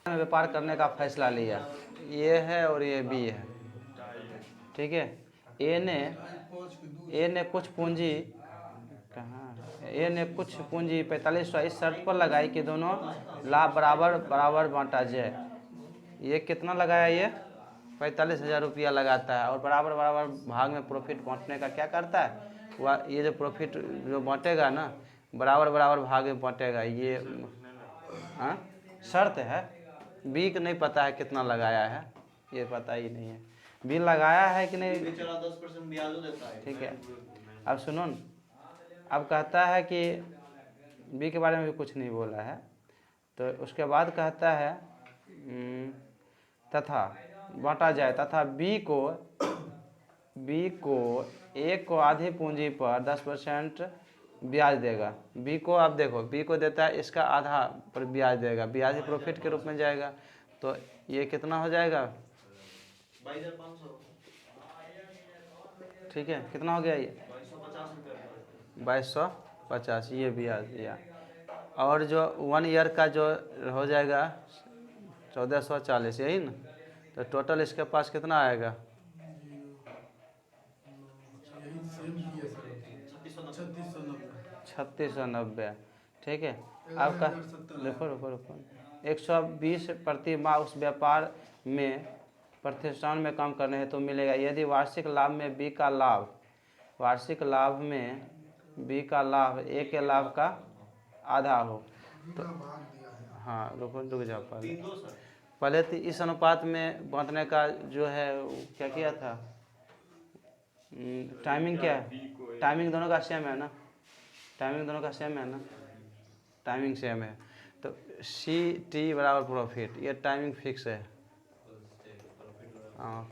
व्यापार करने का फैसला लिया, ये है और ये बी है, ठीक है। ए ने कुछ पूंजी, कहाँ है, ए ने कुछ पूंजी 4500 इस शर्त पर लगाई कि दोनों लाभ बराबर बराबर बांटा जाए। ये कितना लगाया, ये 45,000 रुपया लगाता है और बराबर बराबर भाग में प्रॉफिट बांटने का क्या करता है, वह ये जो प्रॉफिट जो बांटेगा ना बराबर बराबर भाग में बांटेगा। ये हाँ शर्त है। बी को नहीं पता है कितना लगाया है, ये पता ही नहीं है बी लगाया है कि नहीं। 10% ब्याज देता है, ठीक है, अब सुनो न, अब कहता है कि बी के बारे में भी कुछ नहीं बोला है, तो उसके बाद कहता है तथा बांटा जाए, तथा बी को ए को आधी पूंजी पर 10% ब्याज देगा। बी को आप देखो, बी को देता है इसका आधा पर ब्याज देगा, ब्याज प्रॉफिट के रूप में जाएगा, तो ये कितना हो जाएगा, 22,500, ठीक है, कितना हो गया ये 2250, ये ब्याज दिया। और जो 1 ईयर का जो हो जाएगा 1440, यही ना, तो टोटल इसके पास कितना आएगा, 3690, ठीक है। अब का देखो रुको रुको, 120 प्रति माह उस व्यापार में प्रतिष्ठान में काम करने हेतु तो मिलेगा यदि वार्षिक लाभ में बी का लाभ, वार्षिक लाभ में बी का लाभ ए के लाभ का आधा हो। तो हाँ रुक जाओ, पहले तो इस अनुपात में बांटने का जो है क्या किया था, टाइमिंग क्या है, टाइमिंग दोनों का सेम है ना, टाइमिंग दोनों का सेम है ना, टाइमिंग सेम है, तो सी टी बराबर प्रॉफिट, ये टाइमिंग फिक्स है, हाँ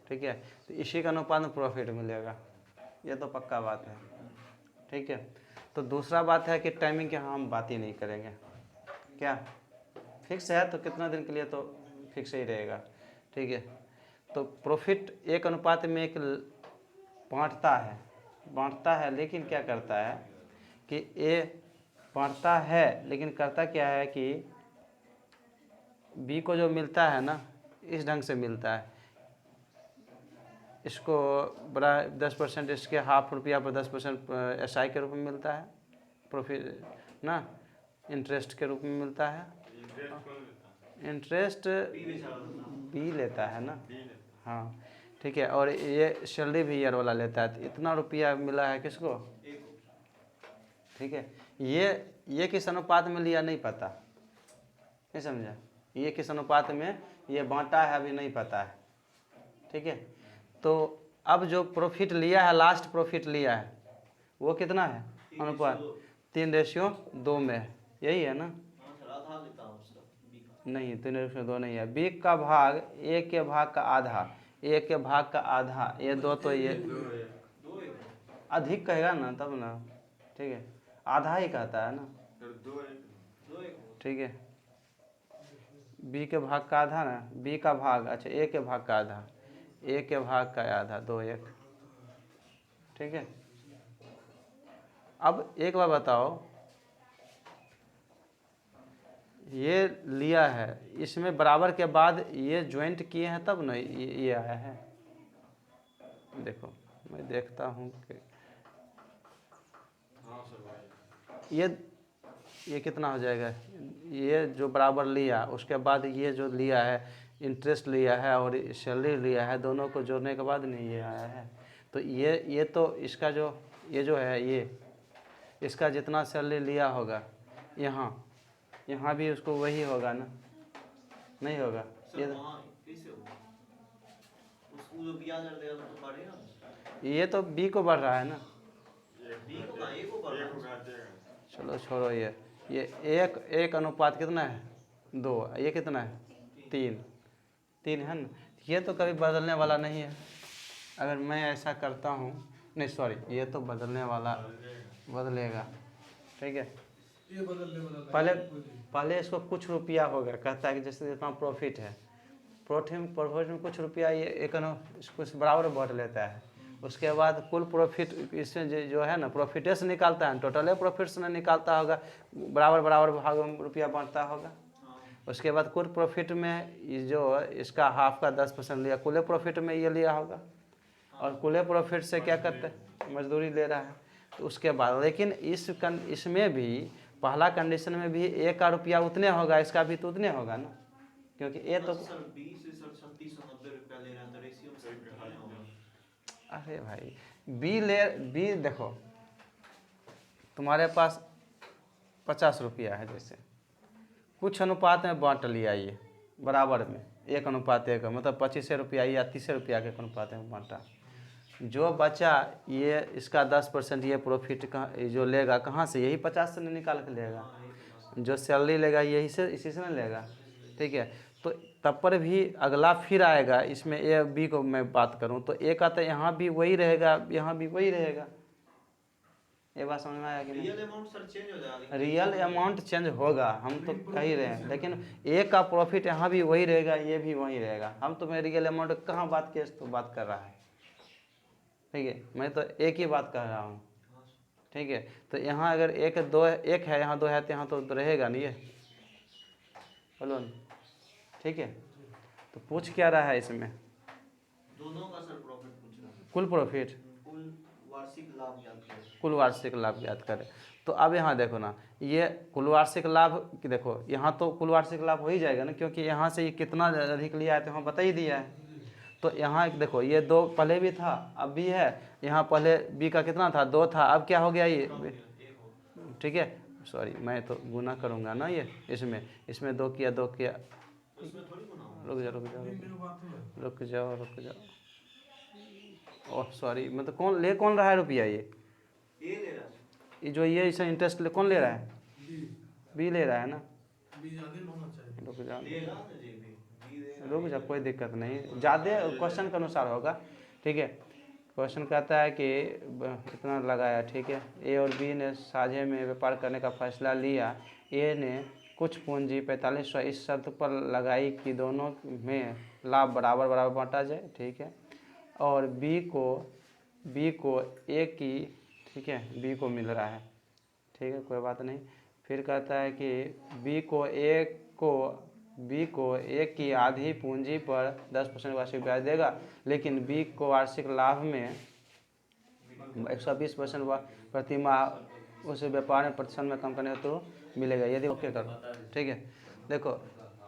ठीक है, तो इसी का अनुपात में प्रॉफिट मिलेगा, ये तो पक्का बात है, ठीक है। तो दूसरा बात है कि टाइमिंग की हम बात ही नहीं करेंगे, क्या फिक्स है तो कितना दिन के लिए तो फिक्स ही रहेगा, ठीक है। तो प्रॉफिट एक अनुपात में एक बांटता है लेकिन क्या करता है कि ए बांटता है लेकिन करता क्या है कि बी को जो मिलता है ना इस ढंग से मिलता है, इसको बड़ा 10% इसके हाफ रुपया पर 10% SI के रूप में मिलता है, प्रॉफिट ना इंटरेस्ट के रूप में मिलता है, इंटरेस्ट बी लेता है ना, हाँ ठीक है। और ये सैलरी भी ईयर वाला लेता है, तो इतना रुपया मिला है किसको, ठीक है। ये किस अनुपात में लिया नहीं पता, नहीं समझा, ये किस अनुपात में ये बांटा है अभी नहीं पता है, ठीक है। तो अब जो प्रॉफिट लिया है, लास्ट प्रॉफिट लिया है वो कितना है अनुपात, 3:2 में है, यही है ना, नहीं 3:2 नहीं है, बी का भाग ए के भाग का आधा, ए के भाग का आधा, ये दो, तो ये अधिक कहेगा ना तब ना, ठीक है, आधा ही कहता है ना, ठीक है, बी के भाग का आधा ना, बी का भाग, अच्छा ए के भाग का आधा, ए के भाग का आधा 2:1, ठीक है। अब एक बार बताओ, ये लिया है इसमें बराबर के बाद ये ज्वाइंट किए हैं तब ना ये आया है, देखो मैं देखता हूँ कि ये कितना हो जाएगा, ये जो बराबर लिया उसके बाद ये जो लिया है इंटरेस्ट लिया है और सैलरी लिया है, दोनों को जोड़ने के बाद नहीं ये आया है, तो ये तो इसका जो ये जो है ये इसका जितना सैलरी लिया होगा यहाँ भी उसको वही होगा ना, नहीं होगा ये तो बी को बढ़ रहा है ना, चलो छोड़ो ये एक अनुपात कितना है 2, ये कितना है 3 है ना, ये तो कभी बदलने वाला नहीं है, अगर मैं ऐसा करता हूँ, नहीं सॉरी ये तो बदलने वाला बदलेगा, ठीक है। पहले इसको कुछ रुपया होगा, कहता है कि जैसे जितना प्रॉफिट है, प्रॉफिट में कुछ रुपया ये एक कुछ बराबर बांट लेता है, उसके बाद कुल प्रॉफिट इसमें जो है ना प्रॉफिटे से निकालता है, टोटल प्रॉफिट से नहीं निकालता होगा, बराबर बराबर भाग में रुपया बांटता होगा, उसके बाद कुल प्रॉफिट में ये जो इसका हाफ का 10% लिया, कुल प्रॉफिट में ये लिया होगा, और कुल प्रॉफिट से क्या करते हैं, मजदूरी ले रहा है। तो उसके बाद लेकिन इसमें भी पहला कंडीशन में भी ए का रुपया उतने होगा, इसका भी तो उतने होगा ना, क्योंकि ए तो सर 20 से सर 3690 रुपया ले रहा था, रेशियो में सर घटाया होगा। अरे भाई बी देखो तुम्हारे पास 50 रुपया है, जैसे कुछ अनुपात में बांट लिया ये बराबर में 1:1 मतलब 25 रुपया या 30 रुपया के अनुपात में बांटा। जो बचा ये इसका 10% ये प्रॉफिट जो लेगा कहाँ से, यही 50 से नहीं निकाल के लेगा, जो सैलरी लेगा यही से इसी से नहीं लेगा। ठीक है, तो तब पर भी अगला फिर आएगा इसमें ए बी को मैं बात करूं तो ए का तो यहाँ भी वही रहेगा, यहाँ भी वही रहेगा। ये बात समझ में आया कि नहीं? रियल अमाउंट सर चेंज हो जाएगा, रियल अमाउंट चेंज होगा, हम तो कह ही रहे हैं, लेकिन ए का प्रॉफिट यहाँ भी वही रहेगा, ये भी वही रहेगा। हम तुम्हें रियल अमाउंट कहाँ बात किए तो बात कर रहा है, ठीक है, मैं तो एक ही बात कर रहा हूँ। ठीक है, तो यहाँ अगर एक है, यहाँ 2 है तो यहाँ तो रहेगा नहीं ये, बोलो न। ठीक है, तो पूछ क्या रहा है इसमें, दोनों का सर प्रॉफिट पूछ रहा है, कुल प्रॉफिट, कुल वार्षिक लाभ ज्ञात करें। कुल वार्षिक लाभ याद करें। तो अब यहाँ देखो ना, ये कुल वार्षिक लाभ की देखो, यहाँ तो कुल वार्षिक लाभ हो ही जाएगा ना, क्योंकि यहाँ से ये कितना अधिक लिया है तो यहाँ बता ही दिया है। तो यहाँ एक देखो ये 2 पहले भी था अब भी है, यहाँ पहले बी का कितना था 2 था, अब क्या हो गया ये, ठीक है, सॉरी मैं तो गुना करूँगा ना ये, इसमें 2 किया 2 किया, उसमें थोड़ी गुना होगा। रुक जाओ, ओह सॉरी, मतलब कौन रहा है रुपया ये ले रहा है, ये जो ये इसे इंटरेस्ट कौन ले रहा है, बी ले रहा है ना। रुक जाओ लेगा ना जी बी देगा। रुक जा, कोई दिक्कत नहीं, ज़्यादा क्वेश्चन के अनुसार होगा। ठीक है, क्वेश्चन कहता है कि इतना लगाया, ठीक है, ए और बी ने साझे में व्यापार करने का फैसला लिया। ए ने कुछ पूंजी 4500 इस शर्त पर लगाई कि दोनों में लाभ बराबर बराबर बांटा जाए। ठीक है, और बी को ए की, ठीक है, बी को मिल रहा है, ठीक है, कोई बात नहीं। फिर कहता है कि बी को ए की आधी पूंजी पर 10% वार्षिक ब्याज देगा, लेकिन बी को वार्षिक लाभ में 120% प्रति माह उस व्यापार में प्रतिशत में कम करने हेतु मिलेगा, यदि ओके करो। ठीक है, देखो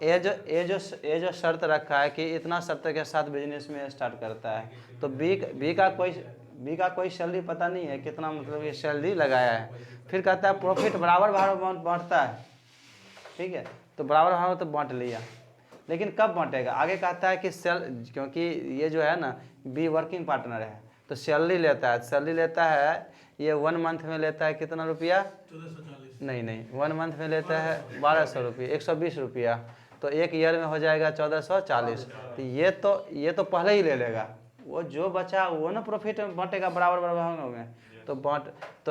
ए जो शर्त रखा है कि इतना शर्त के साथ बिजनेस में स्टार्ट करता है, तो बी का कोई सैलरी पता नहीं है कितना, मतलब ये सैलरी लगाया है। फिर कहता है प्रॉफिट बराबर बांटता है, ठीक है, तो बराबर तो बांट लिया, लेकिन कब बांटेगा आगे कहता है कि क्योंकि ये जो है ना बी वर्किंग पार्टनर है, तो सैलरी लेता है ये 1 मंथ में लेता है कितना रुपया, 1440, नहीं 1 मंथ में लेता है 1200 रुपये, 120 रुपया, तो 1 ईयर में हो जाएगा 1440। तो ये तो पहले ही ले लेगा, वो जो बचा वो ना प्रॉफिट में बांटेगा बराबर में। तो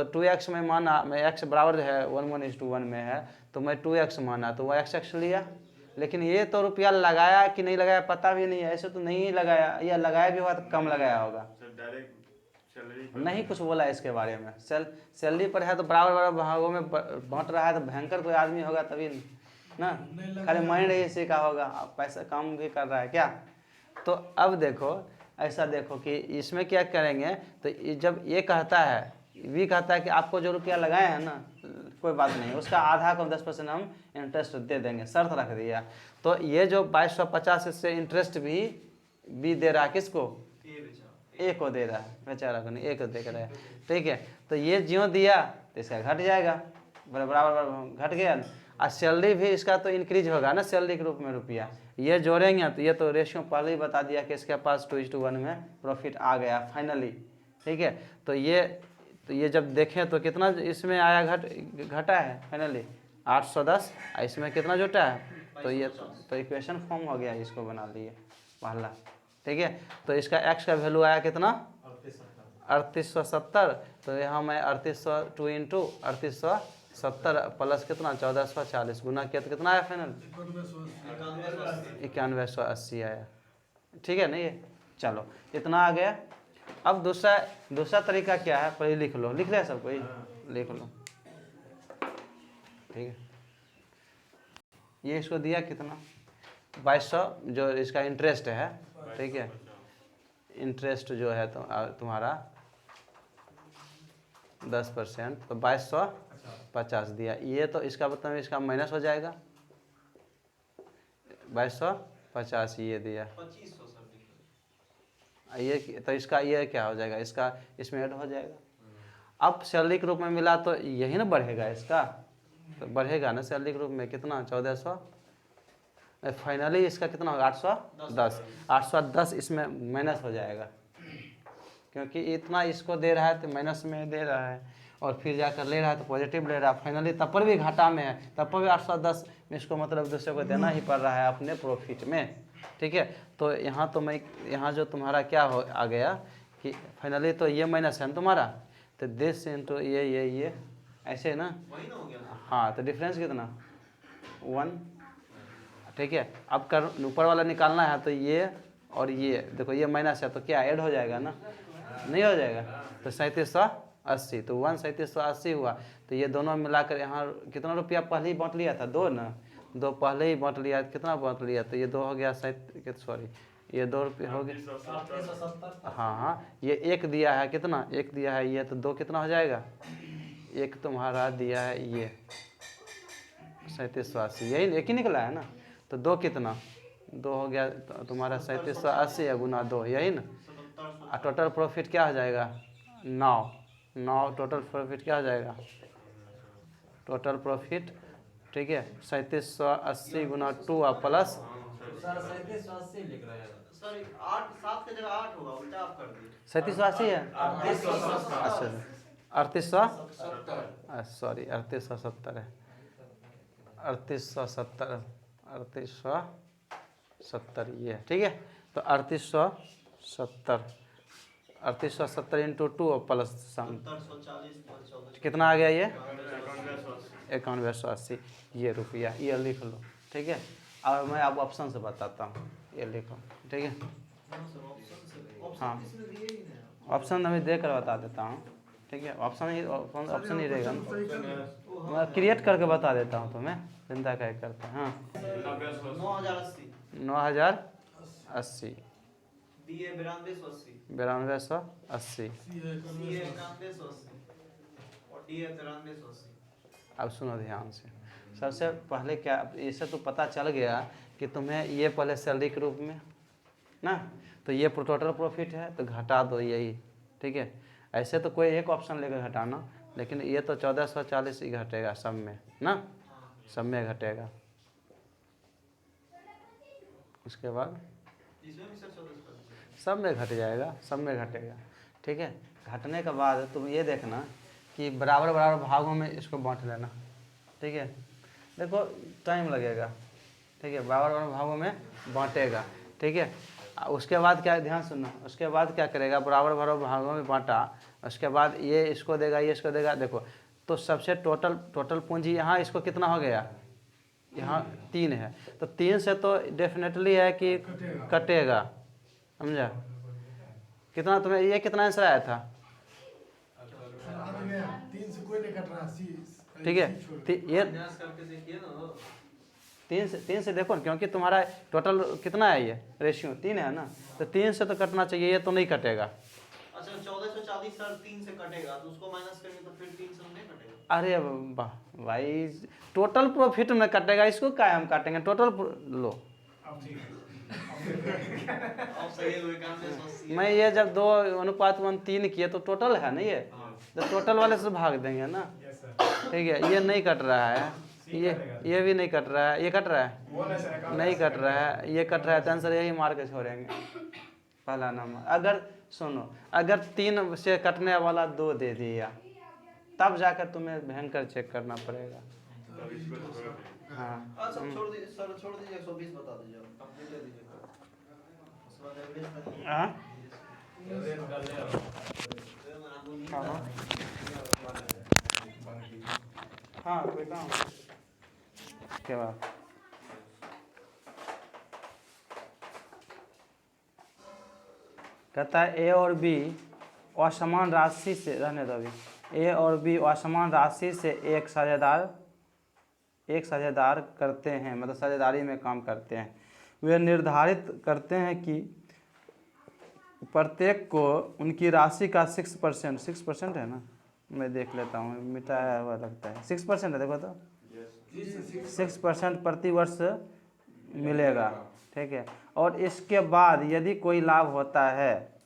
2x में माना, मैं x बराबर है 1:1 में है, तो मैं 2x माना तो वो x लिया, लेकिन ये तो रुपया लगाया कि नहीं लगाया पता भी नहीं है, ऐसे तो नहीं लगाया, या लगाया भी होगा तो कम लगाया होगा, नहीं कुछ बोला इसके बारे में। सैलरी पर है तो बराबर भागों में बांट रहा है, तो भयंकर कोई आदमी होगा तभी ना, खाली माइंड ही इसी का होगा, पैसा काम भी कर रहा है क्या। तो अब देखो ऐसा देखो कि इसमें क्या करेंगे, तो जब ये कहता है, बी कहता है कि आपको जो रुपया लगाए हैं ना, कोई बात नहीं, उसका आधा को 10% हम इंटरेस्ट दे देंगे, शर्त रख दिया। तो ये जो 2250 इससे इंटरेस्ट भी बी दे रहा है, किसको, ए को दे रहा है, बेचारा को नहीं, ए को दे रहा है। ठीक है, तो ये ज्यों दिया तो इसका घट जाएगा, बराबर घट गया, और सैलरी भी इसका तो इंक्रीज होगा ना, सैलरी के रूप में रुपया ये जोड़ेंगे, तो ये तो रेशियो पहले ही बता दिया कि इसके पास 2:1 में प्रॉफिट आ गया फाइनली। ठीक है, तो ये जब देखें तो कितना इसमें आया, घटा है फाइनली 810, और इसमें कितना जुटा है, तो ये तो इक्वेशन फॉर्म हो गया, इसको बना लिए पहला। ठीक है, तो इसका x का वैल्यू आया कितना 3870, तो यहाँ मैं 3802 इंटू 3870 प्लस कितना 1440 गुना किया तो कितना आया फाइनल 9180 आया। ठीक है ना, ये चलो इतना आ गया। अब दूसरा तरीका क्या है, पहले लिख लो, लिख लिया सब कोई, लिख लो। ठीक है, ये इसको दिया कितना 2200 जो इसका इंटरेस्ट है, ठीक है, इंटरेस्ट जो है तुम्हारा 10%, तो 2250 दिया। ये तो इसका मतलब इसका माइनस हो जाएगा, 2250 ये दिया। 2500 सर लिखा ये तो इसका ये क्या हो जाएगा, इसका इसमें ऐड हो जाएगा। अब सैलरी के रूप में मिला तो यही ना बढ़ेगा, इसका तो बढ़ेगा ना सैलरी के रूप में कितना 1400, फाइनली इसका कितना होगा 810, 810 इसमें माइनस हो जाएगा, क्योंकि इतना इसको दे रहा है तो माइनस में दे रहा है, और फिर जाकर ले रहा है तो पॉजिटिव ले रहा है, फाइनली तब पर भी घाटा में है, तब पर भी 810 में इसको मतलब दूसरे को देना ही पड़ रहा है अपने प्रॉफिट में, ठीक है। तो यहाँ तो मैं यहाँ जो तुम्हारा क्या हो आ गया कि फाइनली तो ये माइनस है ना तुम्हारा, तो दिस इंटू ये ऐसे ना, वही ना हो गया सर। हाँ, तो डिफरेंस कितना 1, ठीक है। अब कर ऊपर वाला निकालना है तो ये और ये देखो ये माइनस है तो क्या ऐड हो जाएगा ना, नहीं हो जाएगा, तो 3780, तो 3780 हुआ, तो ये दोनों मिलाकर यहाँ कितना रुपया पहले ही बांट लिया था 2 ना, 2 पहले ही बांट लिया, कितना बांट लिया, तो ये 2 हो गया, सॉरी ये 2 रुपये हो गया, हाँ ये 1 दिया है, कितना 1 दिया है, ये तो 2 कितना हो जाएगा, 1 तुम्हारा दिया है ये 3780, यही एक ही निकला है ना, तो 2 कितना 2 हो गया तो तुम्हारा 3780 या गुना 2, यही ना, और टोटल प्रॉफिट क्या हो जाएगा 9 टोटल प्रॉफिट क्या हो जाएगा, टोटल प्रॉफिट, ठीक है 3780 गुना 2 और प्लस सर 3780 लिख रहे हैं। सर 8 7 की जगह 8 होगा, उल्टा आप कर दिए। 3780 है, 3800 सॉरी 3870 है, 3870 ये है, ठीक है। तो 3870 इंटू 2 और प्लस सम 1740 कितना आ गया ये 9180 ये रुपया, ये लिख लो, ठीक है। और मैं अब ऑप्शन से बताता हूँ, ये लिखो, ठीक है। हाँ ऑप्शन अभी दे कर बता देता हूँ, ठीक है, ऑप्शन ही रहेगा ना, मैं क्रिएट करके बता देता हूँ तुम्हें, चिंता क्या करते हैं। हाँ 9080 दिए 9280 9280, दिए 9180 और दिए 9380। अब सुनो ध्यान से, सबसे पहले क्या, इससे तो पता चल गया कि तुम्हें ये पहले सैलरी के रूप में ना, तो ये टोटल प्रॉफिट है तो घटा दो यही, ठीक है। ऐसे तो कोई एक ऑप्शन लेकर घटाना, लेकिन ये तो 1440 ही घटेगा सब में ना, सब में घटेगा। उसके बाद इसमें भी सर 1440 सब में घट जाएगा, सब में घटेगा, ठीक है। घटने के बाद तुम ये देखना कि बराबर बराबर भागों में इसको बांट लेना, ठीक है। देखो टाइम लगेगा, ठीक है, बराबर बराबर भागों में बांटेगा, ठीक है। उसके बाद क्या, ध्यान सुनना, उसके बाद क्या करेगा, बराबर बराबर भागों में बांटा, उसके बाद ये इसको देगा, ये इसको देगा, देखो तो सबसे टोटल पूंजी यहाँ इसको कितना हो गया, यहाँ 3 है, तो 3 से तो डेफिनेटली है कि कटेगा, समझा। कितना तुम्हें ये कितना आंसर आया था, 3 से कोई नहीं कट रहा, ठीक है। ये न्यास करके देखिए ना, 3 से देखो, क्योंकि तुम्हारा टोटल कितना है, ये रेशियो 3 है ना, तो 3 से तो कटना चाहिए, ये तो नहीं कटेगा। अच्छा 1440 सर 3 से कटेगा, तो उसको माइनस करेंगे तो फिर 3 से नहीं कटेगा। अरे वाह भाई, टोटल प्रॉफिट में कटेगा, इसको क्या हम काटेंगे, टोटल लो। अब ठीक है। अब सही है 9180। मैं ये जब 2:1 किए तो टोटल है ना, ये तो टोटल वाले से भाग देंगे ना, यस सर, ठीक है। ये नहीं कट रहा है, ये भी नहीं कट रहा है, ये कट रहा है, वो नहीं सर, नहीं कट रहा है, ये कट रहा है, तो आंसर यही मार के छोड़ेंगे पहला नंबर। अगर सुनो, अगर 3 से कटने वाला 2 दे दिया, तब जाकर तुम्हें भयंकर चेक करना पड़ेगा। हाँ अच्छा छोड़ दीजिए सर, छोड़ दीजिए 120 बता दीजिए, कंप्लीट कर दीजिए। उसके बाद एवरेज करिए। हाँ एवरेज कर ले अब। हाँ कोई काम के बाद कहता है ए और बी असमान राशि से, रहने दो अभी, ए और बी असमान राशि से एक साझेदार एक साझेदार करते हैं, मतलब साझेदारी में काम करते हैं, वे निर्धारित करते हैं कि प्रत्येक को उनकी राशि का 6% है ना, मैं देख लेता हूँ, मिटाया हुआ लगता है, 6% है, देखो तो 6% प्रति वर्ष मिलेगा, ठीक है। और इसके बाद यदि कोई लाभ होता है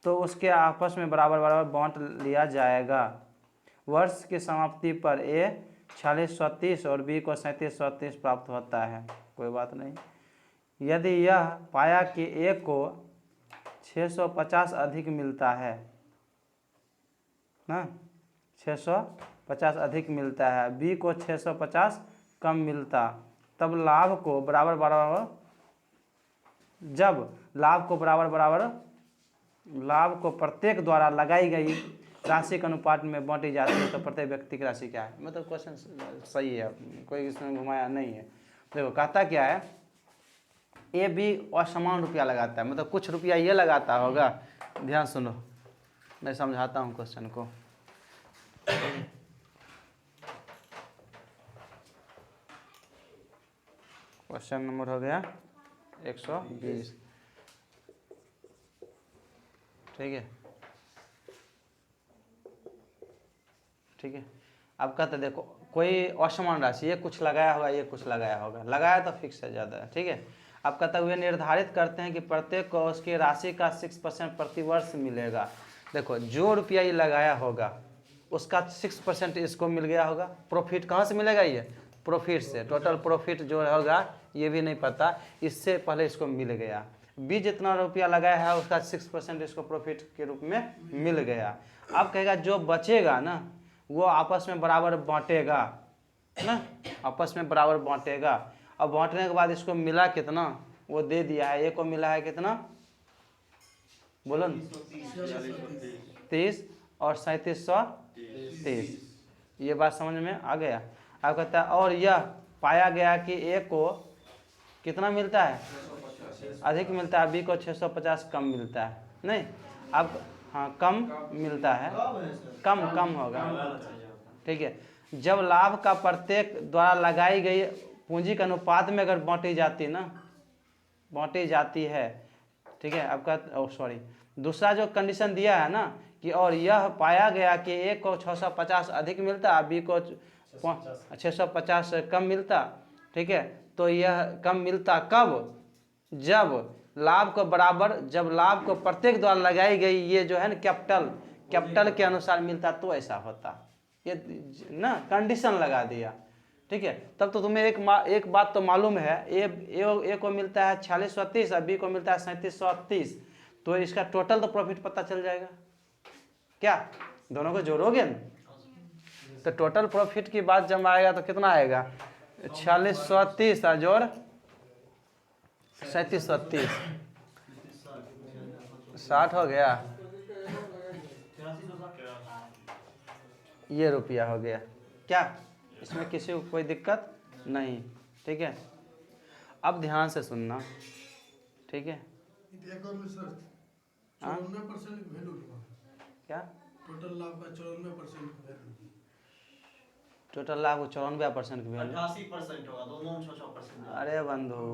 तो उसके आपस में बराबर बराबर बांट लिया जाएगा। वर्ष की समाप्ति पर ए 4630 और बी को 3730 प्राप्त होता है, कोई बात नहीं। यदि यह पाया कि ए को 650 अधिक मिलता है ना, 650 अधिक मिलता है, बी को 650 कम मिलता, तब लाभ को बराबर बराबर, जब लाभ को बराबर बराबर लाभ को प्रत्येक द्वारा लगाई गई राशि के अनुपात में बांटी जाती है तो प्रत्येक व्यक्ति की राशि क्या है। मतलब क्वेश्चन सही है, कोई इसमें घुमाया नहीं है। देखो कहता क्या है, ए बी असमान रुपया लगाता है, मतलब कुछ रुपया ये लगाता होगा। ध्यान सुनो, मैं समझाता हूँ क्वेश्चन को। क्वेश्चन नंबर हो गया 120, ठीक है, ठीक है। अब कहते देखो कोई असमान राशि, ये कुछ लगाया होगा, ये कुछ लगाया होगा, लगाया तो फिक्स है ज़्यादा है, ठीक है। अब कहता हुए निर्धारित करते हैं कि प्रत्येक को उसकी राशि का 6% प्रति वर्ष मिलेगा। देखो जो रुपया ये लगाया होगा उसका 6% इसको मिल गया होगा। प्रॉफिट कहाँ से मिलेगा, ये प्रॉफिट से, टोटल प्रॉफिट जो होगा ये भी नहीं पता, इससे पहले इसको मिल गया। बी जितना रुपया लगाया है उसका 6% इसको प्रॉफिट के रूप में मिल गया। अब कहेगा जो बचेगा ना वो आपस में बराबर बांटेगा ना, आपस में बराबर बांटेगा। अब बांटने के बाद इसको मिला कितना, वो दे दिया है, ए को मिला है कितना, बोलो न, 30 और 3730। ये बात समझ में आ गया। अब कहता है और यह पाया गया कि ए को कितना मिलता है, अधिक मिलता है, बी को 650 कम मिलता है, नहीं अब हाँ कम मिलता है, कम होगा, ठीक है। जब लाभ का प्रत्येक द्वारा लगाई गई पूंजी के अनुपात में अगर बांटी जाती है, ठीक है। आपका सॉरी दूसरा जो कंडीशन दिया है ना कि और यह पाया गया कि ए को 650 अधिक मिलता, बी को 650 कम मिलता, ठीक है। तो यह कम मिलता कब, जब लाभ को प्रत्येक द्वारा लगाई गई ये जो है ना कैपिटल के अनुसार मिलता तो ऐसा होता। ये ना कंडीशन लगा दिया, ठीक है। तब तो तुम्हें एक बात तो मालूम है, ए को मिलता है 4630 और बी को मिलता है 3730, तो इसका टोटल तो प्रॉफिट पता चल जाएगा। क्या दोनों को जोड़ोगे ना तो टोटल प्रॉफिट की बात जब आएगा तो कितना आएगा, 4630 और जोड़ 3730, 60 हो गया, ये रुपया हो गया। क्या इसमें किसी को कोई दिक्कत नहीं, ठीक है। अब ध्यान से सुनना, ठीक है। एक और में सर 94% वैल्यू क्या टोटल लाभ का 94% वैल्यू, टोटल लाभ को 94% की वैल्यू, 88% होगा, दोनों में 6%। अरे बंधु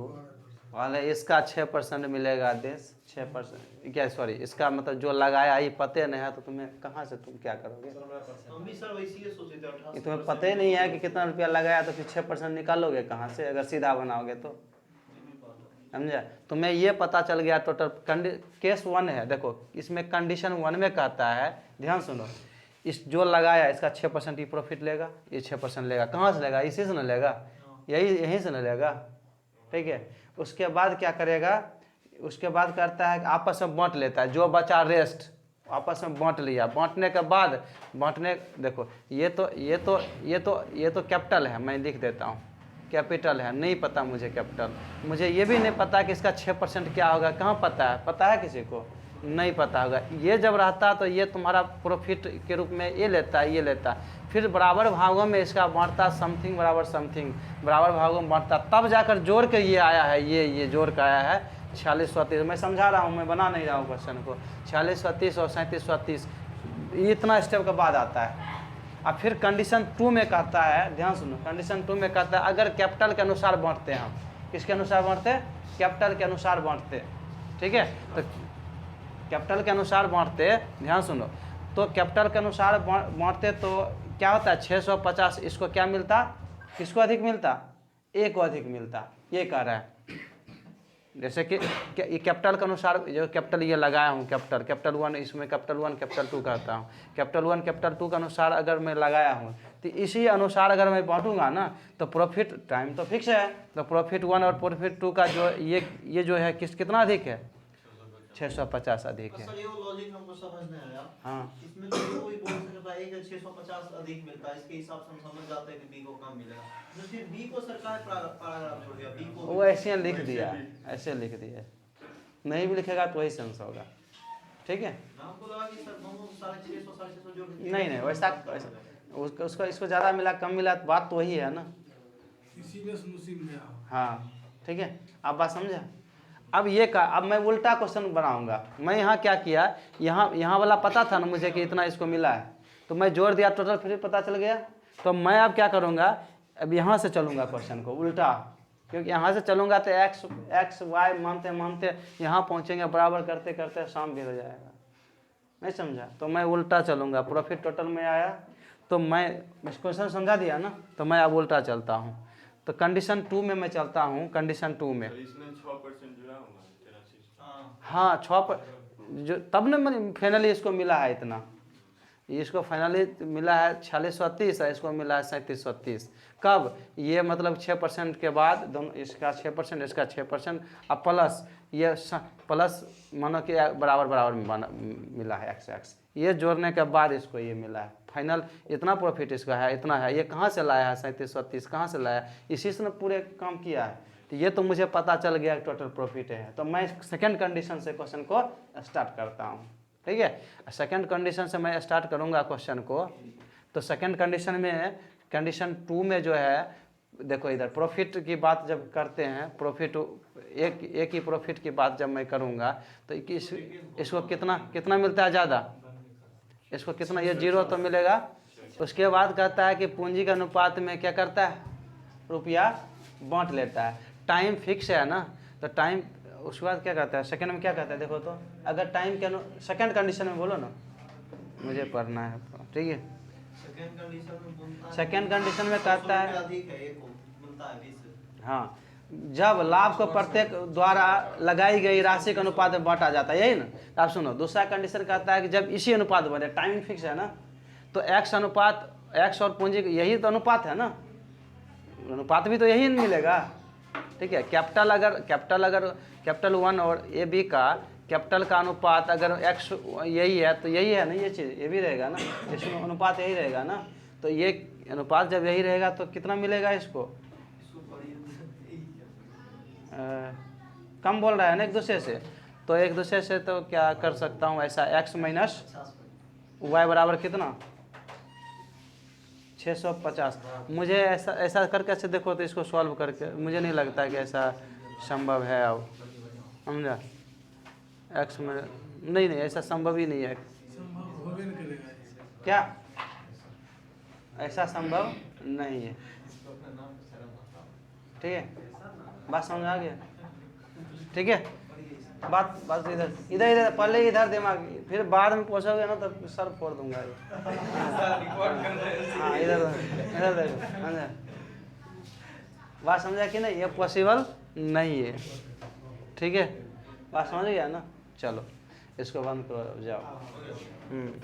वाले इसका 6% मिलेगा, देश 6% क्या, सॉरी इसका मतलब जो लगाया ही पते नहीं है तो तुम्हें कहाँ से, तुम क्या करोगे। हम भी सर वैसे ही सोचे थे 88%। कि तुम्हें पता ही नहीं है कि कितना रुपया लगाया तो फिर 6% निकालोगे कहाँ से, अगर सीधा बनाओगे तो, समझा। तुम्हें ये पता चल गया टोटल केस 1 है। देखो इसमें कंडीशन 1 में कहता है, ध्यान सुनो, इस जो लगाया इसका 6% ही प्रॉफिट लेगा, ये 6% लेगा, कहाँ से लेगा, इसी से न लेगा, यहीं से न लेगा, ठीक है। उसके बाद क्या करेगा, उसके बाद करता है कि आपस में बांट लेता है, जो बचा रेस्ट आपस में बांट लिया। बांटने के बाद देखो ये तो कैपिटल है, मैं लिख देता हूँ कैपिटल है, नहीं पता मुझे कैपिटल, मुझे ये भी नहीं पता कि इसका 6% क्या होगा, कहाँ पता है किसी को, नहीं पता होगा। ये जब रहता तो ये तुम्हारा प्रॉफिट के रूप में ये लेता है, ये लेता, फिर बराबर भागों में इसका बांटता, समथिंग बराबर समथिंग बराबर भागों में बांटता, तब जाकर जोड़ के ये आया है, ये जोड़ के आया है 4630। मैं समझा रहा हूँ, मैं बना नहीं रहा हूँ क्वेश्चन को। 4630 और 3730 इतना स्टेप के बाद आता है। अब फिर कंडीशन 2 में कहता है, ध्यान सुनो, कंडीशन 2 में कहता है अगर कैपिटल के अनुसार बांटते हैं हम, किसके अनुसार बांटते हैं? कैपिटल के अनुसार बांटते, ठीक है। तो कैपिटल के अनुसार बांटते, ध्यान सुनो, तो कैपिटल के अनुसार बांटते तो क्या होता है? 650 इसको क्या मिलता? किसको अधिक मिलता? ए को अधिक मिलता, ये कह रहा है। जैसे कि ये कैपिटल के अनुसार, जो कैपिटल ये लगाया हूँ, कैपिटल 1, इसमें कैपिटल 1 कैपिटल 2 कहता हूँ। कैपिटल 1 कैपिटल 2 के अनुसार अगर मैं लगाया हूँ तो इसी अनुसार अगर मैं बांटूंगा ना तो प्रॉफिट टाइम तो फिक्स है, तो प्रॉफिट 1 और प्रॉफिट 2 का जो ये जो है कितना अधिक है? 650 अधिक है। सर ये वो लॉजिक हमको समझ नहीं आया। हाँ, इसमें तो कोई बोल सकता है कि 650 अधिक मिलता है, इसके हिसाब से हम समझ जाते हैं कि बी को कम मिलेगा। तो फिर बी को सरकार पैराग्राफ छोड़ दिया, बी को वो ऐसे लिख दिया, ऐसे लिख दिया, नहीं भी लिखेगा तो वही सेंस होगा, ठीक है। हमको लगा कि सर दोनों 650 जो नहीं वैसा उसको इसको ज़्यादा मिला कम मिला तो बात तो वही है ना। इसी में मुसीब में आओ। हाँ, ठीक है, आप बात समझा। अब ये का, अब मैं उल्टा क्वेश्चन बनाऊंगा। मैं यहाँ क्या किया, यहाँ वाला पता था ना मुझे कि इतना इसको मिला है, तो मैं जोड़ दिया, टोटल फिर पता चल गया। तो मैं अब क्या करूँगा, अब यहाँ से चलूँगा क्वेश्चन को उल्टा, क्योंकि यहाँ से चलूँगा तो एक्स वाई मानते मानते यहाँ पहुँचेंगे, बराबर करते करते शाम भी हो जाएगा, नहीं समझा। तो मैं उल्टा चलूँगा, प्रॉफिट टोटल में आया तो मैं क्वेश्चन समझा दिया ना, तो मैं अब उल्टा चलता हूँ। तो कंडीशन 2 में मैं चलता हूँ, कंडीशन 2 में। इसमें 6% जुड़ा होगा तेरा चीज। हाँ 6 पर जो तब ना मैंने फाइनली इसको मिला है इतना, इसको फाइनली मिला है 4630 है, इसको मिला है 3730। कब? ये मतलब 6% के बाद दोनों, इसका 6% इसका 6% अब प्लस ये प्लस मानो कि बराबर मिला है x ये जोड़ने के बाद इसको ये मिला है फाइनल। इतना प्रॉफिट इसका है, इतना है। ये कहाँ से लाया है? 3730 कहाँ से लाया? इसी से पूरे काम किया है। तो ये तो मुझे पता चल गया टोटल प्रॉफिट है। तो मैं सेकंड कंडीशन से क्वेश्चन को स्टार्ट करता हूँ, ठीक है। सेकंड कंडीशन से मैं स्टार्ट करूँगा क्वेश्चन को। तो सेकंड कंडीशन में, कंडीशन 2 में जो है, देखो इधर प्रॉफिट की बात जब करते हैं, प्रॉफिट एक ही प्रॉफिट की बात जब मैं करूँगा तो इसको कितना मिलता है ज़्यादा? इसको कितना? ये 0 तो मिलेगा। उसके बाद कहता है कि पूंजी के अनुपात में क्या करता है? रुपया बांट लेता है। टाइम फिक्स है ना, तो टाइम, उसके बाद क्या कहता है? सेकंड में क्या कहता है देखो तो, अगर टाइम के सेकंड कंडीशन में बोलो ना, मुझे पढ़ना है, ठीक है। सेकंड कंडीशन में बोलता है, सेकंड कंडीशन में कहता है, अधिक है, एक मिलता है 20। हाँ, जब लाभ को प्रत्येक द्वारा लगाई गई राशि के अनुपात में बांटा जाता है, यही ना। तो आप सुनो, दूसरा कंडीशन कहता है कि जब इसी अनुपात बने, टाइमिंग फिक्स है ना, तो एक्स अनुपात, एक्स और पूंजी यही तो अनुपात है ना, अनुपात भी तो यही मिलेगा, ठीक है। कैपिटल 1 और ए बी का कैपिटल का अनुपात अगर एक्स यही है तो यही है ना, ये चीज़ ये भी रहेगा ना, इसमें अनुपात यही रहेगा ना। तो ये अनुपात जब यही रहेगा तो कितना मिलेगा इसको? कम बोल रहा है ना एक दूसरे से, तो एक दूसरे से तो क्या कर सकता हूँ ऐसा, x माइनस वाई बराबर कितना? 650। मुझे ऐसा करके ऐसे देखो तो इसको सॉल्व करके मुझे नहीं लगता है कि ऐसा संभव है। अब समझा, x में नहीं ऐसा संभव ही नहीं है। संभव होबे नहीं करेगा ये। क्या ऐसा संभव नहीं है, ठीक है। बात समझ आ गया, ठीक है। बात इधर पहले इधर दिमाग, फिर बाद में पहुंचोगे ना तो सर फोड़ दूंगा ये। हाँ इधर देखो, बात समझा कि नहीं? ये पॉसिबल नहीं है, ठीक है। बात समझ गया ना? चलो इसको बंद करो, जाओ।